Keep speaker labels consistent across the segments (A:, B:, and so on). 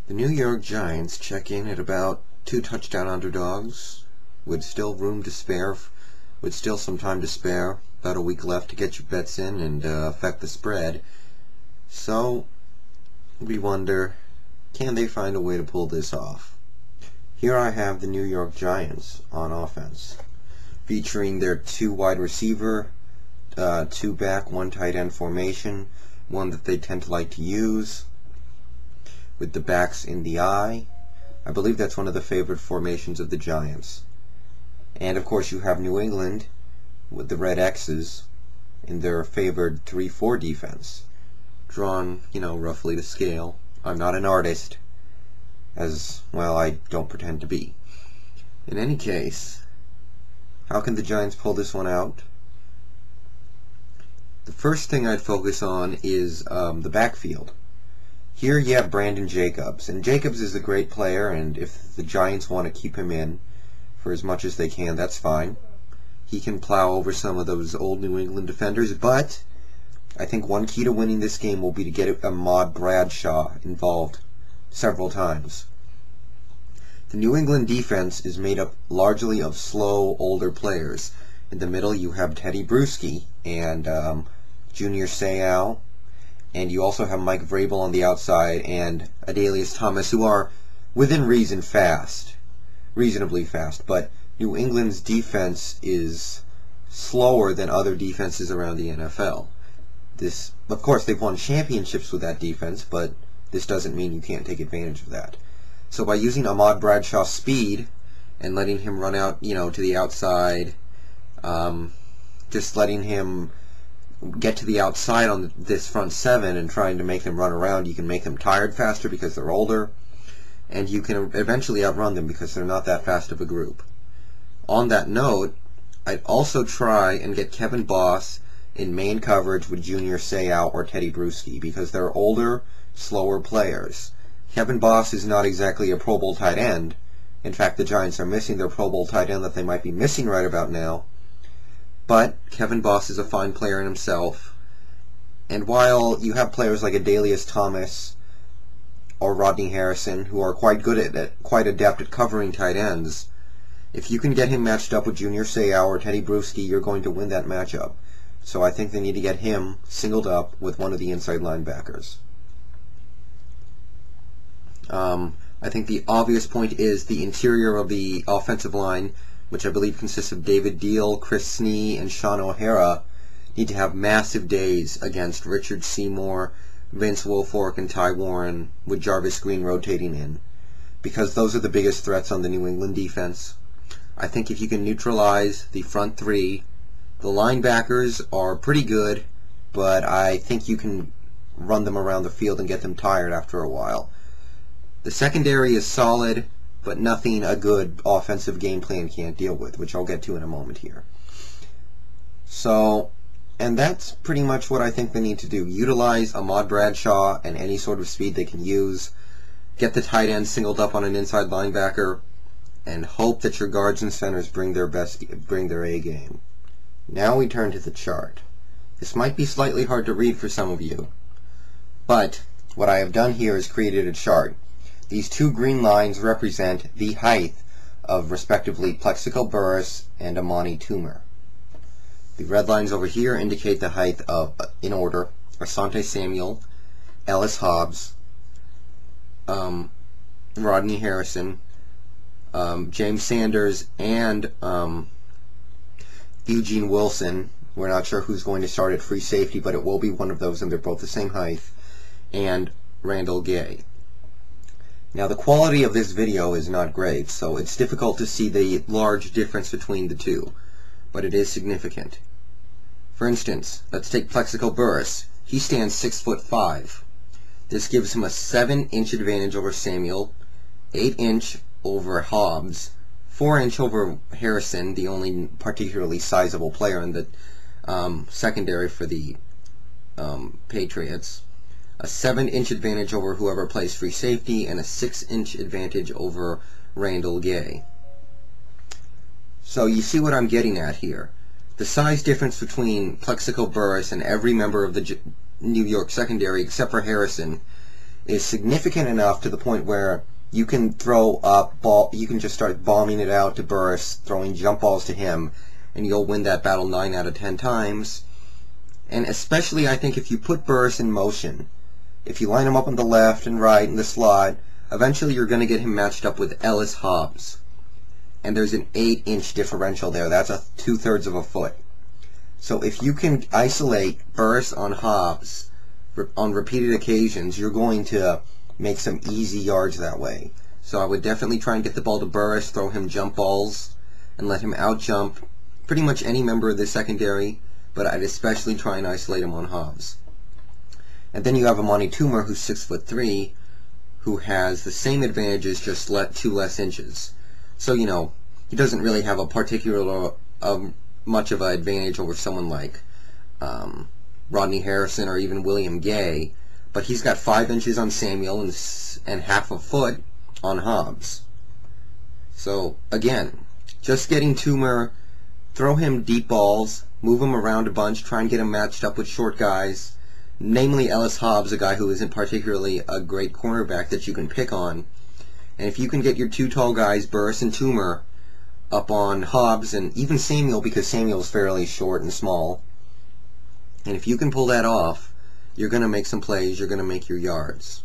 A: The New York Giants check in at about 2 touchdown underdogs, with still room to spare, with still some time to spare, about a week left to get your bets in and affect the spread. So we wonder, can they find a way to pull this off? Here I have the New York Giants on offense, featuring their 2 wide receiver, 2 back, 1 tight end formation, one that they tend to like to use, with the backs in the eye. I believe that's one of the favorite formations of the Giants. And of course you have New England with the red X's in their favored 3-4 defense, drawn, roughly to scale. I'm not an artist, as well I don't pretend to be. In any case, how can the Giants pull this one out? The first thing I'd focus on is the backfield. Here you have Brandon Jacobs, and Jacobs is a great player, and if the Giants want to keep him in for as much as they can, that's fine. He can plow over some of those old New England defenders, but I think one key to winning this game will be to get Ahmad Bradshaw involved several times. The New England defense is made up largely of slow, older players. In the middle you have Teddy Bruschi and Junior Seau, and you also have Mike Vrabel on the outside and Adalius Thomas, who are within reason reasonably fast, but New England's defense is slower than other defenses around the NFL. Of course, they've won championships with that defense, but this doesn't mean you can't take advantage of that. So by using Ahmad Bradshaw's speed and letting him run out, to the outside, just letting him get to the outside on this front 7 and trying to make them run around, you can make them tired faster because they're older, and you can eventually outrun them because they're not that fast of a group. On that note, I'd also try and get Kevin Boss in main coverage with Junior Seau or Teddy Bruschi because they're older, slower players. Kevin Boss is not exactly a Pro Bowl tight end. In fact, the Giants are missing their Pro Bowl tight end that they might be missing right about now. But Kevin Boss is a fine player in himself. And while you have players like Adalius Thomas or Rodney Harrison who are quite good at it, quite adept at covering tight ends, if you can get him matched up with Junior Seau or Teddy Bruschi, you're going to win that matchup. So I think they need to get him singled up with one of the inside linebackers. I think the obvious point is the interior of the offensive line, which I believe consists of David Deal, Chris Snee, and Sean O'Hara, need to have massive days against Richard Seymour, Vince Wilfork, and Ty Warren, with Jarvis Green rotating in, because those are the biggest threats on the New England defense. I think if you can neutralize the front 3, the linebackers are pretty good, but I think you can run them around the field and get them tired after a while. The secondary is solid, but nothing a good offensive game plan can't deal with, which I'll get to in a moment here. So, and that's pretty much what I think they need to do. Utilize Ahmad Bradshaw and any sort of speed they can use, get the tight end singled up on an inside linebacker, and hope that your guards and centers bring their A game. Now we turn to the chart. This might be slightly hard to read for some of you, but what I have done here is created a chart. These 2 green lines represent the height of respectively Plexico Burress and Amani Toomer. The red lines over here indicate the height of, in order, Asante Samuel, Ellis Hobbs, Rodney Harrison, James Sanders, and Eugene Wilson. We're not sure who's going to start at free safety, but it will be one of those, and they're both the same height, and Randall Gay. Now the quality of this video is not great, so it's difficult to see the large difference between the 2, but it is significant. For instance, let's take Plexico Burress. He stands 6'5". This gives him a 7-inch advantage over Samuel, 8-inch over Hobbs, 4-inch over Harrison, the only particularly sizable player in the secondary for the Patriots, a 7-inch advantage over whoever plays free safety, and a 6-inch advantage over Randall Gay. So you see what I'm getting at here. The size difference between Plexico Burress and every member of the New York secondary, except for Harrison, is significant enough to the point where you can throw up ball, you can just start bombing it out to Burris, throwing jump balls to him, and you'll win that battle 9 out of 10 times. And especially, I think, if you put Burris in motion, if you line him up on the left and right in the slot, eventually you're going to get him matched up with Ellis Hobbs. And there's an 8-inch differential there. That's a 2/3 of a foot. So if you can isolate Burris on Hobbs on repeated occasions, you're going to make some easy yards that way. So I would definitely try and get the ball to Burris, throw him jump balls, and let him out-jump pretty much any member of the secondary, but I'd especially try and isolate him on Hobbs. And then you have Amani Toomer, who's 6'3", who has the same advantages, just 2 less inches. So, you know, he doesn't really have a particular much of an advantage over someone like Rodney Harrison or even William Gay, but he's got 5 inches on Samuel and half a foot on Hobbs. So, again, just getting Toomer, throw him deep balls, move him around a bunch, try and get him matched up with short guys, namely Ellis Hobbs, a guy who isn't particularly a great cornerback that you can pick on. And if you can get your 2 tall guys, Burris and Toomer, up on Hobbs and even Samuel, because Samuel's fairly short and small, and if you can pull that off, you're going to make some plays, you're going to make your yards.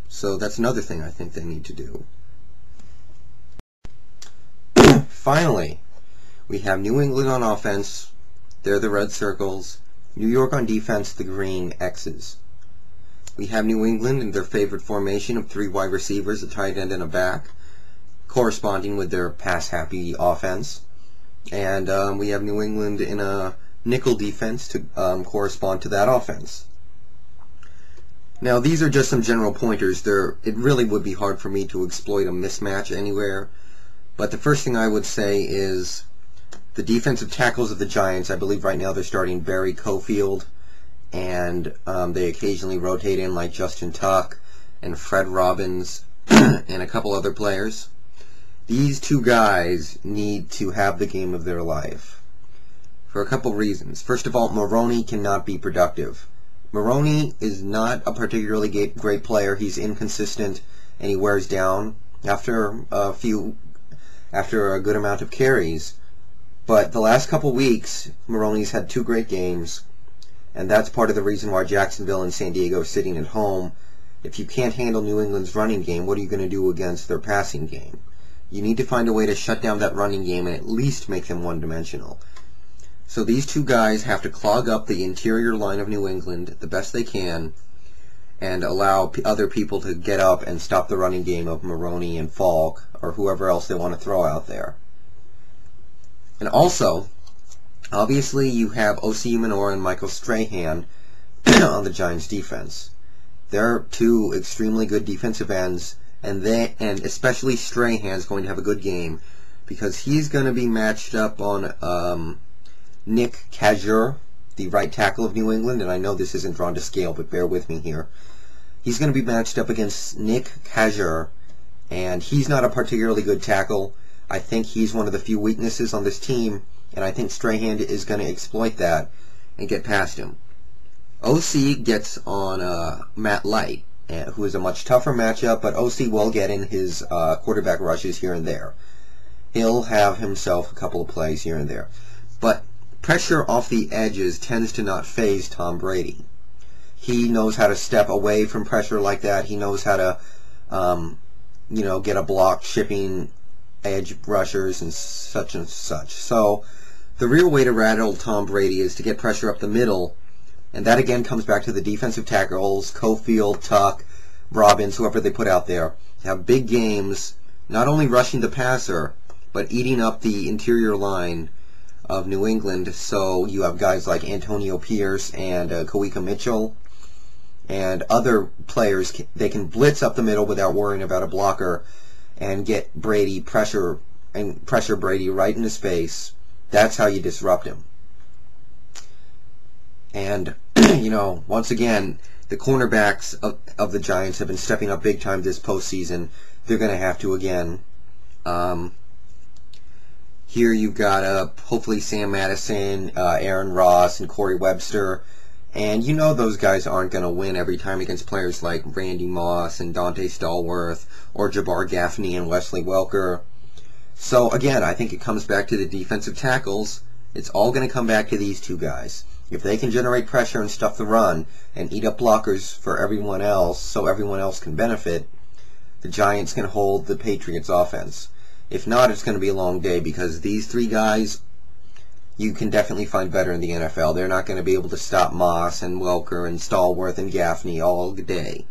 A: So that's another thing I think they need to do. Finally, we have New England on offense. They're the red circles. New York on defense, the green X's. We have New England in their favorite formation of 3 wide receivers, a tight end, and a back, corresponding with their pass-happy offense. And we have New England in a nickel defense to correspond to that offense. Now, these are just some general pointers. It really would be hard for me to exploit a mismatch anywhere. But the first thing I would say is the defensive tackles of the Giants. I believe right now they're starting Barry Cofield, and they occasionally rotate in like Justin Tuck and Fred Robbins and a couple other players. These 2 guys need to have the game of their life for a couple reasons. First of all, Maroney cannot be productive. Maroney is not a particularly great player. He's inconsistent and he wears down after a good amount of carries. But the last couple weeks, Maroney's had 2 great games, and that's part of the reason why Jacksonville and San Diego are sitting at home. If you can't handle New England's running game, what are you going to do against their passing game? You need to find a way to shut down that running game and at least make them one-dimensional. So these 2 guys have to clog up the interior line of New England the best they can and allow other people to get up and stop the running game of Maroney and Falk or whoever else they want to throw out there. And also, obviously you have O.C. Umenora and Michael Strahan on the Giants defense. They're 2 extremely good defensive ends, and especially Strahan's going to have a good game because he's going to be matched up on Nick Kazur, the right tackle of New England, and I know this isn't drawn to scale, but bear with me here. He's going to be matched up against Nick Kazur, and he's not a particularly good tackle. I think he's one of the few weaknesses on this team, and I think Strahan is going to exploit that and get past him. OC gets on Matt Light, who is a much tougher matchup, but OC will get in his quarterback rushes here and there. He'll have himself a couple of plays here and there. But pressure off the edges tends to not faze Tom Brady. He knows how to step away from pressure like that. He knows how to, get a block shipping edge rushers and such and such. So the real way to rattle Tom Brady is to get pressure up the middle, and that again comes back to the defensive tackles, Cofield, Tuck, Robbins, whoever they put out there. Have big games, not only rushing the passer, but eating up the interior line of New England. So you have guys like Antonio Pierce and Kawika Mitchell and other players. They can blitz up the middle without worrying about a blocker and get Brady pressure Brady right in his face. That's how you disrupt him. And once again, the cornerbacks of the Giants have been stepping up big time this postseason. They're going to have to again. Here you've got hopefully Sam Madison, Aaron Ross, and Corey Webster. And you know those guys aren't going to win every time against players like Randy Moss and Dante Stallworth or Jabbar Gaffney and Wesley Welker. So again, I think it comes back to the defensive tackles. It's all going to come back to these two guys. If they can generate pressure and stuff the run and eat up blockers for everyone else so everyone else can benefit, the Giants can hold the Patriots' offense. If not, it's going to be a long day because these three guys you can definitely find better in the NFL. They're not going to be able to stop Moss and Welker and Stallworth and Gaffney all day.